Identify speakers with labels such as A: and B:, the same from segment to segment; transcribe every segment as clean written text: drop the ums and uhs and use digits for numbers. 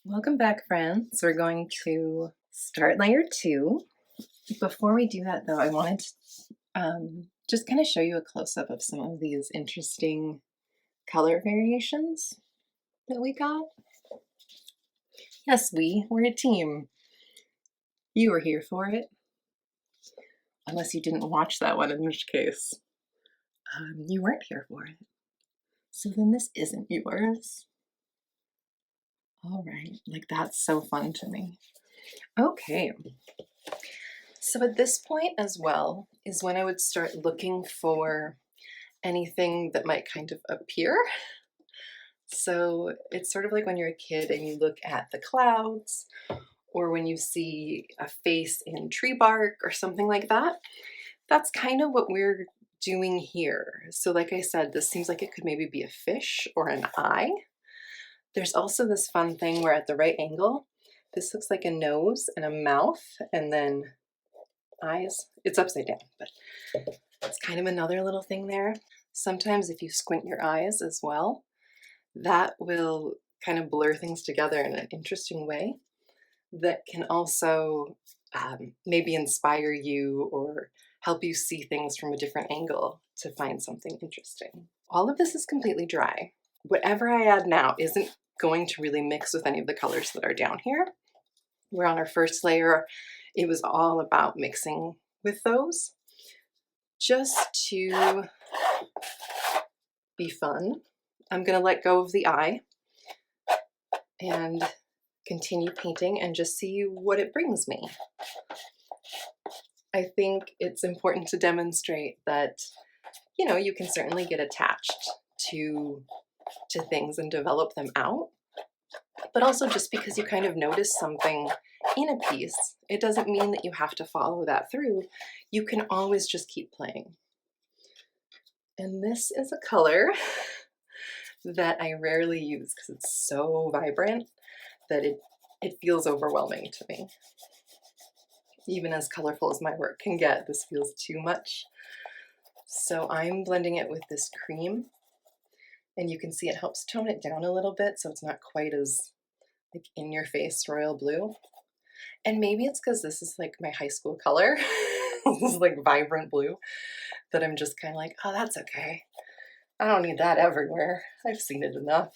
A: Welcome back, friends. We're going to start layer 2. Before we do that, though, I wanted to just kind of show you a close-up of some of these interesting color variations that we got. Yes, we're a team. You were here for it. Unless you didn't watch that one, in which case you weren't here for it. So then this isn't yours. All right, like that's so fun to me. Okay. So at this point as well is when I would start looking for anything that might kind of appear. So it's sort of like when you're a kid and you look at the clouds, or when you see a face in tree bark or something like that. That's kind of what we're doing here. So like I said, this seems like it could maybe be a fish or an eye. There's also this fun thing where at the right angle, this looks like a nose and a mouth and then eyes. It's upside down, but it's kind of another little thing there. Sometimes if you squint your eyes as well, that will kind of blur things together in an interesting way that can also maybe inspire you or help you see things from a different angle to find something interesting. All of this is completely dry. Whatever I add now isn't going to really mix with any of the colors that are down here. We're on our first layer. It was all about mixing with those. Just to be fun, I'm going to let go of the eye and continue painting and just see what it brings me. I think it's important to demonstrate that, you know, you can certainly get attached to things and develop them out, but also just because you kind of notice something in a piece, it doesn't mean that you have to follow that through. You can always just keep playing. And this is a color that I rarely use because it's so vibrant that it feels overwhelming to me. Even as colorful as my work can get, this feels too much. So I'm blending it with this cream, and you can see it helps tone it down a little bit so it's not quite as like in your face royal blue. And maybe it's because this is like my high school color. This is like vibrant blue that I'm just kind of like, oh, that's okay. I don't need that everywhere. I've seen it enough.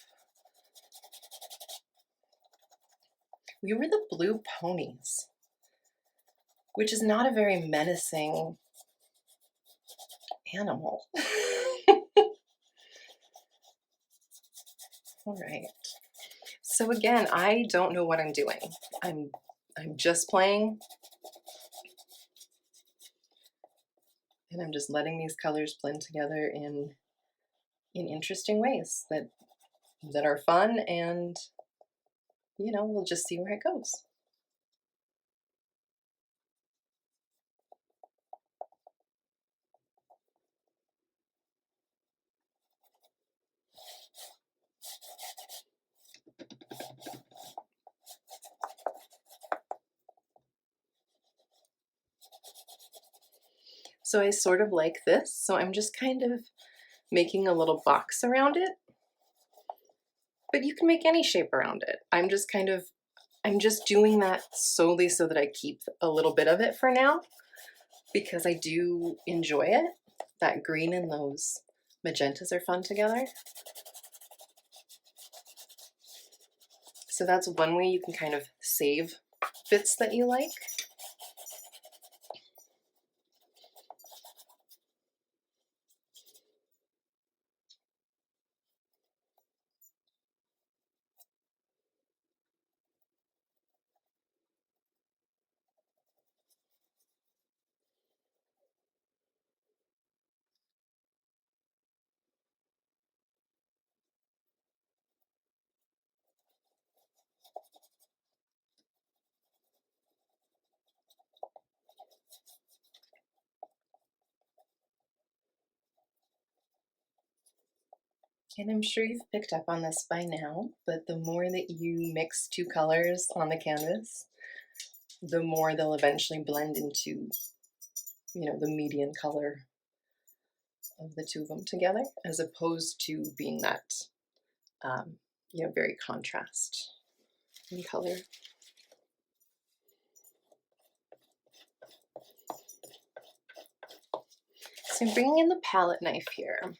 A: We were the blue ponies, which is not a very menacing animal. All right. So again, I don't know what I'm doing. I'm just playing, and I'm just letting these colors blend together in interesting ways that are fun, and you know, we'll just see where it goes. So I sort of like this, so I'm just kind of making a little box around it, but you can make any shape around it. I'm just doing that solely so that I keep a little bit of it for now, because I do enjoy it. That green and those magentas are fun together. So that's one way you can kind of save bits that you like. And I'm sure you've picked up on this by now, but the more that you mix two colors on the canvas, the more they'll eventually blend into, you know, the median color of the two of them together, as opposed to being that, you know, very contrast. in color. So I'm bringing in the palette knife here.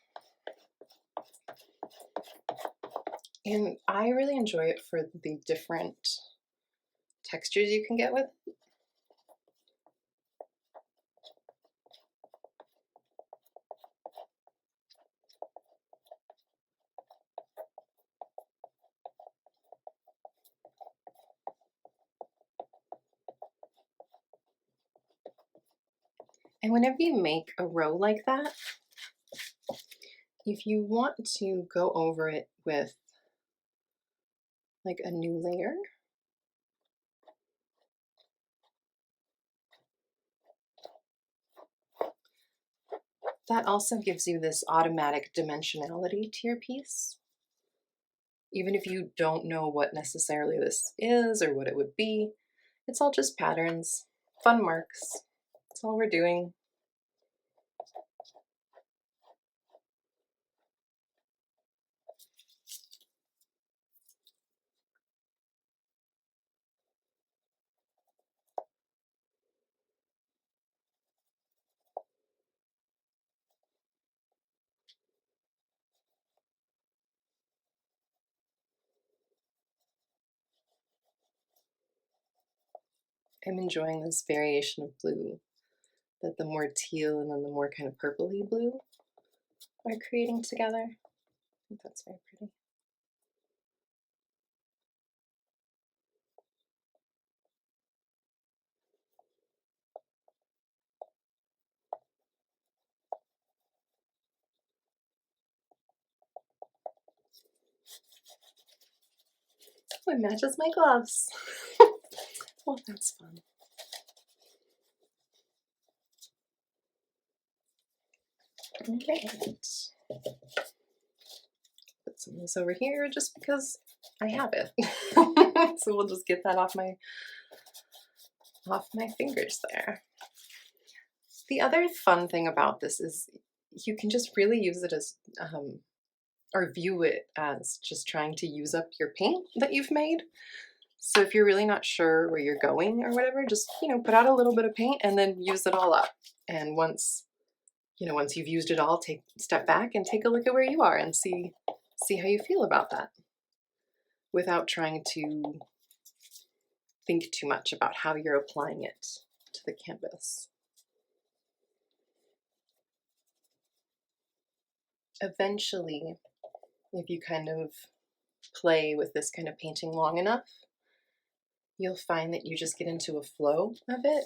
A: And I really enjoy it for the different textures you can get with it. And whenever you make a row like that, if you want to go over it with like a new layer, that also gives you this automatic dimensionality to your piece. Even if you don't know what necessarily this is or what it would be, it's all just patterns, fun marks. That's all we're doing. I'm enjoying this variation of blue that the more teal and then the more kind of purpley blue are creating together. I think that's very pretty. Oh, it matches my gloves. Well, that's fun. All right. Put some of this over here just because I have it. So we'll just get that off my fingers there. The other fun thing about this is you can just really use it as or view it as just trying to use up your paint that you've made. So if you're really not sure where you're going or whatever, just, put out a little bit of paint and then use it all up. And once you've used it all, step back and take a look at where you are and see how you feel about that without trying to think too much about how you're applying it to the canvas. Eventually, if you kind of play with this kind of painting long enough, you'll find that you just get into a flow of it.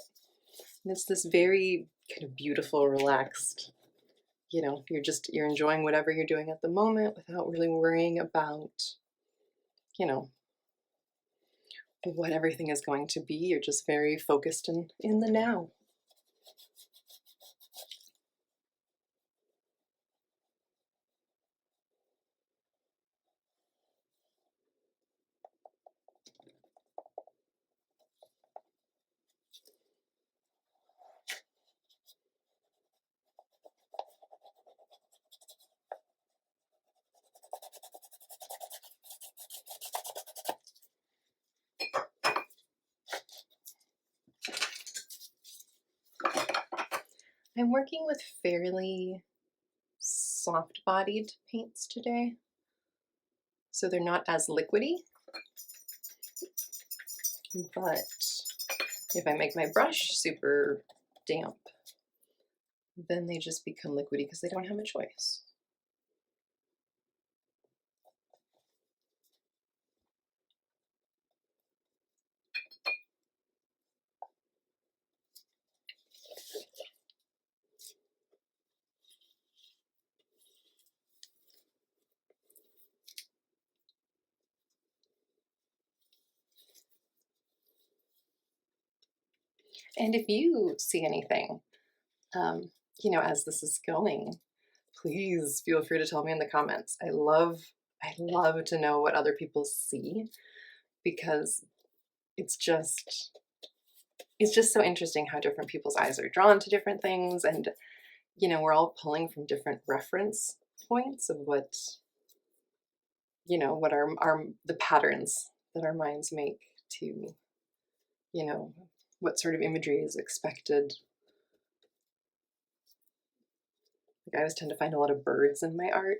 A: And it's this very kind of beautiful, relaxed, you're enjoying whatever you're doing at the moment without really worrying about, what everything is going to be. You're just very focused in the now. I'm working with fairly soft-bodied paints today, so they're not as liquidy, but if I make my brush super damp, then they just become liquidy because they don't have a choice. And if you see anything, as this is going, please feel free to tell me in the comments. I love to know what other people see because it's just so interesting how different people's eyes are drawn to different things, and we're all pulling from different reference points of what what are the patterns that our minds make to, you know, what sort of imagery is expected. Like, I always tend to find a lot of birds in my art.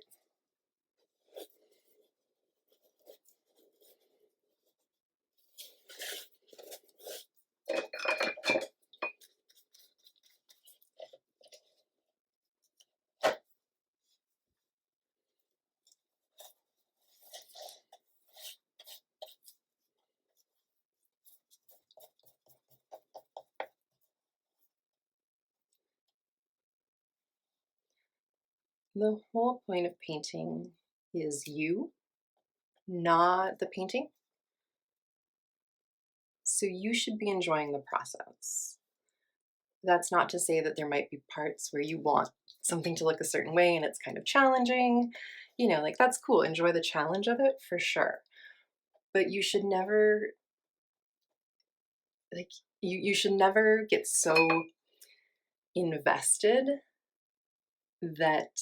A: The whole point of painting is you, not the painting. So you should be enjoying the process. That's not to say that there might be parts where you want something to look a certain way and it's kind of challenging. Like, that's cool. Enjoy the challenge of it for sure. But you should never, like, you should never get so invested that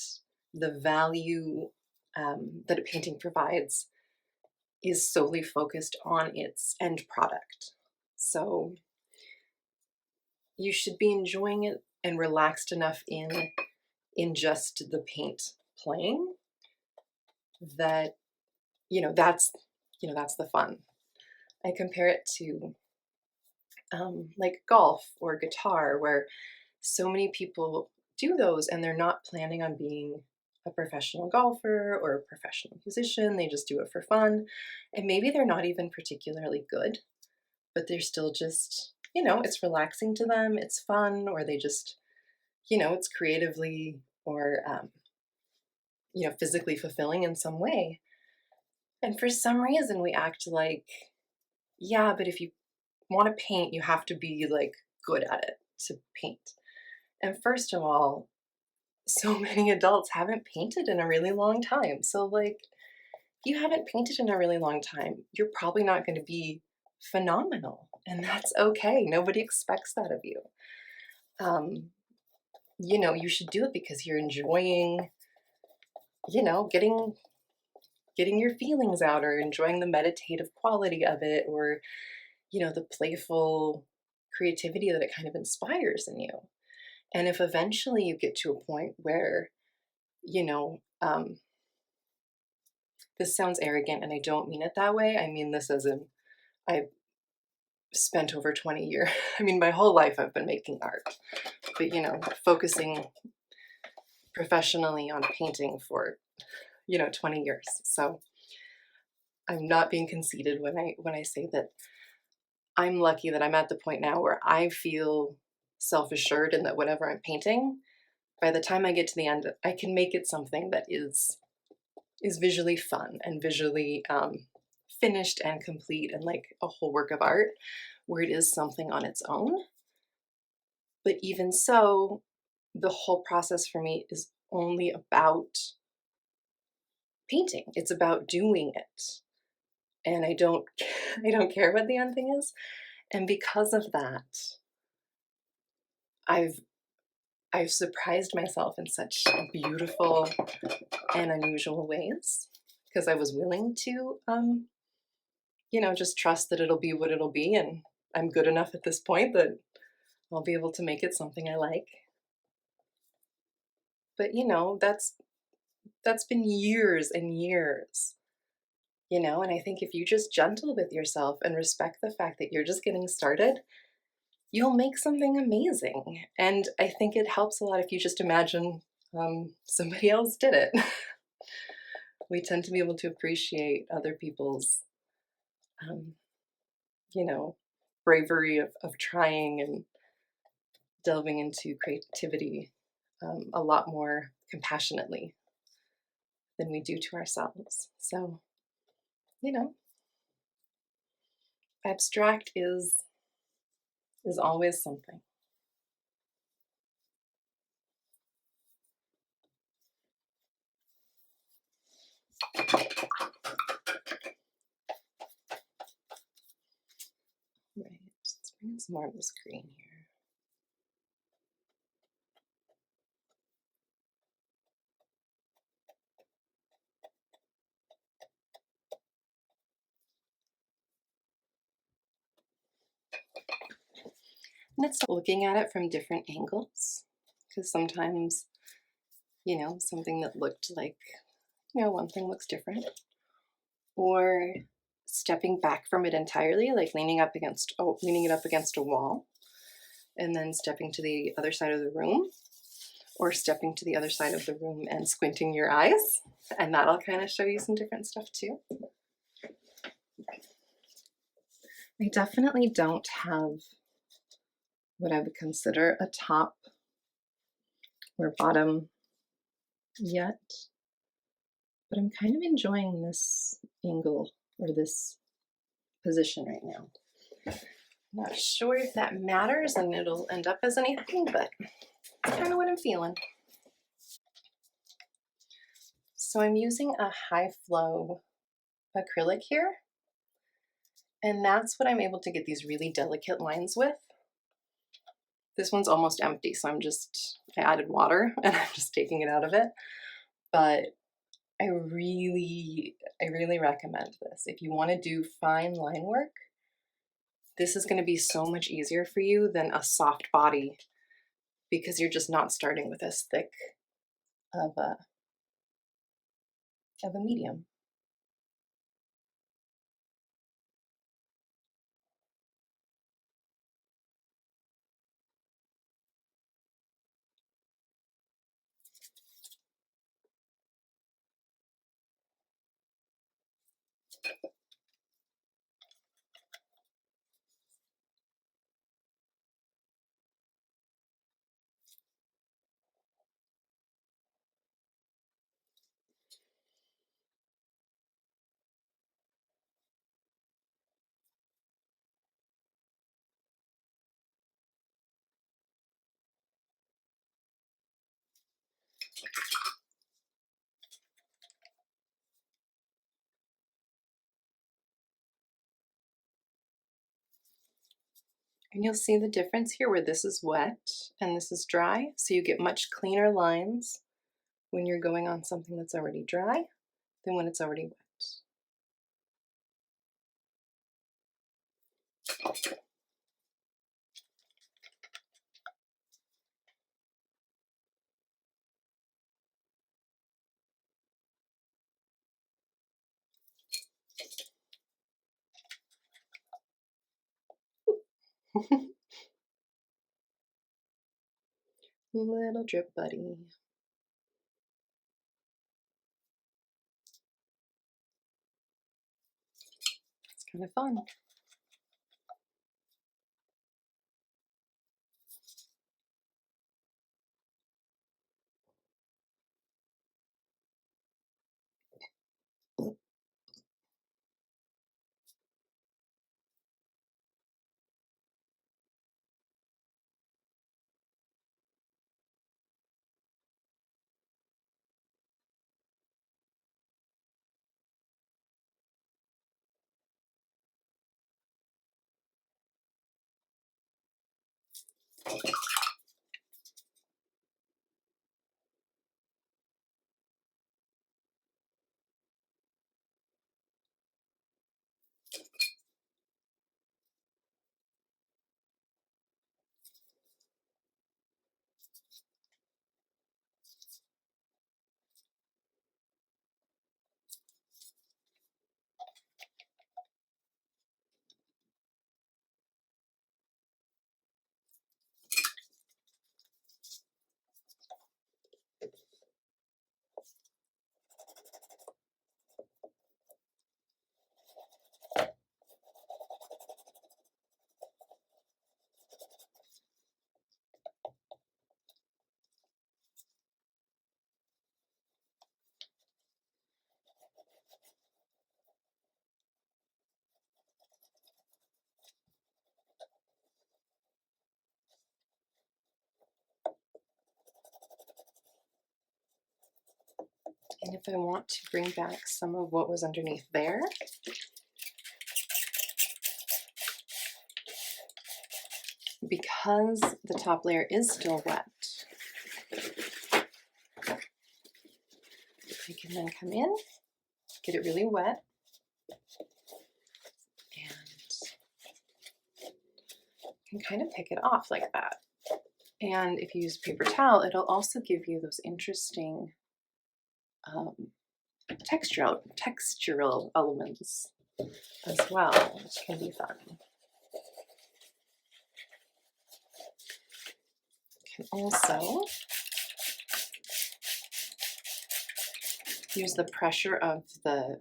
A: the value that a painting provides is solely focused on its end product. So you should be enjoying it and relaxed enough in just the paint playing that that's the fun. I compare it to like golf or guitar, where so many people do those and they're not planning on being a professional golfer or a professional musician. They just do it for fun. And maybe they're not even particularly good, but they're still just, it's relaxing to them, it's fun, or they just, it's creatively or, physically fulfilling in some way. And for some reason, we act like, yeah, but if you want to paint, you have to be like good at it to paint. And first of all, so many adults haven't painted in a really long time. So, like, if you haven't painted in a really long time, you're probably not going to be phenomenal. And that's okay. Nobody expects that of you. You should do it because you're enjoying, getting your feelings out, or enjoying the meditative quality of it, or, the playful creativity that it kind of inspires in you. And if eventually you get to a point where, this sounds arrogant and I don't mean it that way. I mean this as in, I've spent over 20 years. I mean, my whole life I've been making art, but, focusing professionally on painting for, 20 years. So I'm not being conceited when I say that I'm lucky that I'm at the point now where I feel self-assured and that whatever I'm painting, by the time I get to the end, I can make it something that is visually fun and visually finished and complete and like a whole work of art, where it is something on its own. But even so, the whole process for me is only about painting. It's about doing it. And I don't I don't care what the end thing is. And because of that, I've I've surprised myself in such beautiful and unusual ways, because I was willing to just trust that it'll be what it'll be, and I'm good enough at this point that I'll be able to make it something I like. But that's been years and years, and I think if you just gentle with yourself and respect the fact that you're just getting started, you'll make something amazing. And I think it helps a lot if you just imagine somebody else did it. We tend to be able to appreciate other people's, um, bravery of trying and delving into creativity a lot more compassionately than we do to ourselves. So, you know, abstract is always something. Right. Let's bring in some more of this green here. And it's looking at it from different angles, because sometimes, something that looked like, one thing looks different. Or stepping back from it entirely, like leaning it up against a wall, and then stepping to the other side of the room, or stepping to the other side of the room and squinting your eyes, and that'll kind of show you some different stuff too. I definitely don't have what I would consider a top or bottom yet, but I'm kind of enjoying this angle or this position right now. I'm not sure if that matters and it'll end up as anything, but that's kind of what I'm feeling. So I'm using a high flow acrylic here, and that's what I'm able to get these really delicate lines with. This one's almost empty, so I added water and I'm just taking it out of it. But I really recommend this. If you want to do fine line work, this is going to be so much easier for you than a soft body, because you're just not starting with as thick of a medium. And you'll see the difference here where this is wet and this is dry. So you get much cleaner lines when you're going on something that's already dry than when it's already wet. Little drip buddy. It's kind of fun. And if I want to bring back some of what was underneath there, because the top layer is still wet, I can then come in, get it really wet, and can kind of pick it off like that. And if you use paper towel, it'll also give you those interesting textural elements as well, which can be fun. You can also use the pressure of the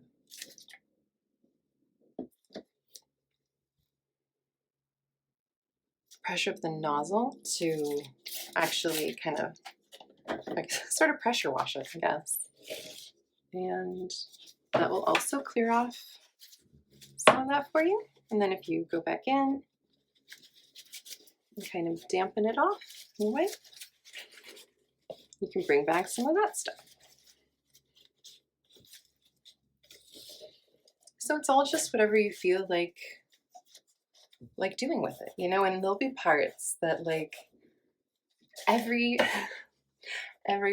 A: nozzle to actually kind of like sort of pressure wash it, I guess. And that will also clear off some of that for you. And then if you go back in and kind of dampen it off and wipe, you can bring back some of that stuff. So it's all just whatever you feel like doing with it, you know, and there'll be parts that like every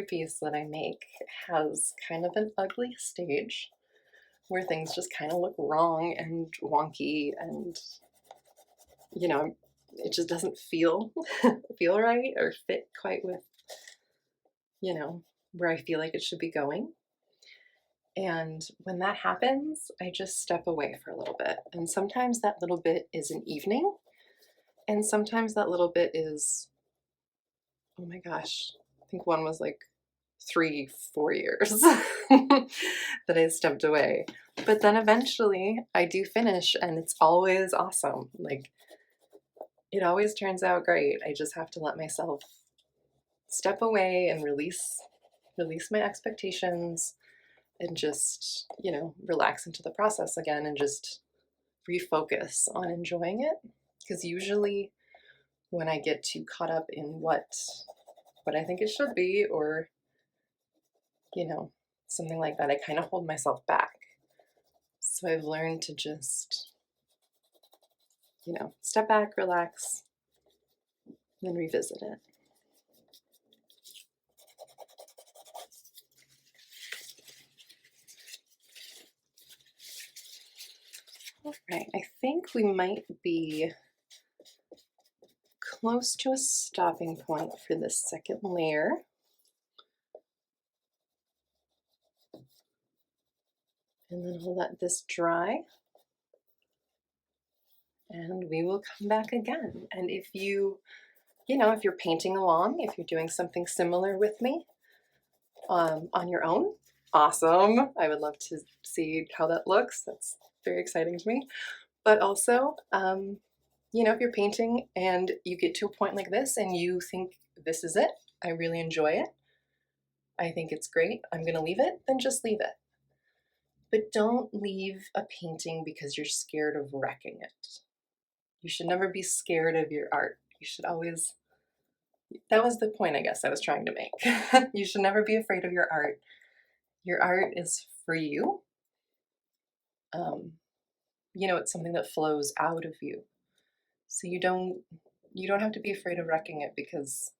A: piece that I make has kind of an ugly stage where things just kind of look wrong and wonky and, you know, it just doesn't feel right or fit quite with, you know, where I feel like it should be going. And when that happens, I just step away for a little bit. And sometimes that little bit is an evening. And sometimes that little bit is, oh my gosh, I think one was like 3-4 years that I stepped away. But then eventually I do finish and it's always awesome. Like it always turns out great. I just have to let myself step away and release my expectations and just, you know, relax into the process again and just refocus on enjoying it. Because usually when I get too caught up in what I think it should be, or, you know, something like that, I kind of hold myself back. So I've learned to just, you know, step back, relax, and then revisit it. All right, I think we might be close to a stopping point for this second layer. And then we'll let this dry. And we will come back again. And if you know, if you're painting along, if you're doing something similar with me on your own, awesome. I would love to see how that looks. That's very exciting to me. But also, you know, if you're painting and you get to a point like this and you think this is it, I really enjoy it, I think it's great, I'm going to leave it, then just leave it. But don't leave a painting because you're scared of wrecking it. You should never be scared of your art. You should always, that was the point I guess I was trying to make. You should never be afraid of your art. Your art is for you. You know, it's something that flows out of you. So you don't have to be afraid of wrecking it because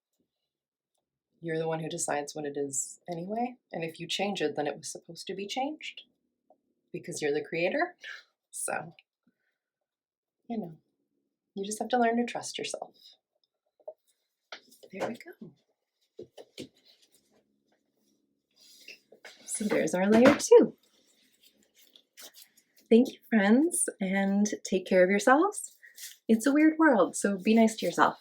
A: you're the one who decides what it is anyway. And if you change it, then it was supposed to be changed because you're the creator. So, you know, you just have to learn to trust yourself. There we go. So there's our layer 2. Thank you, friends, and take care of yourselves. It's a weird world, so be nice to yourself.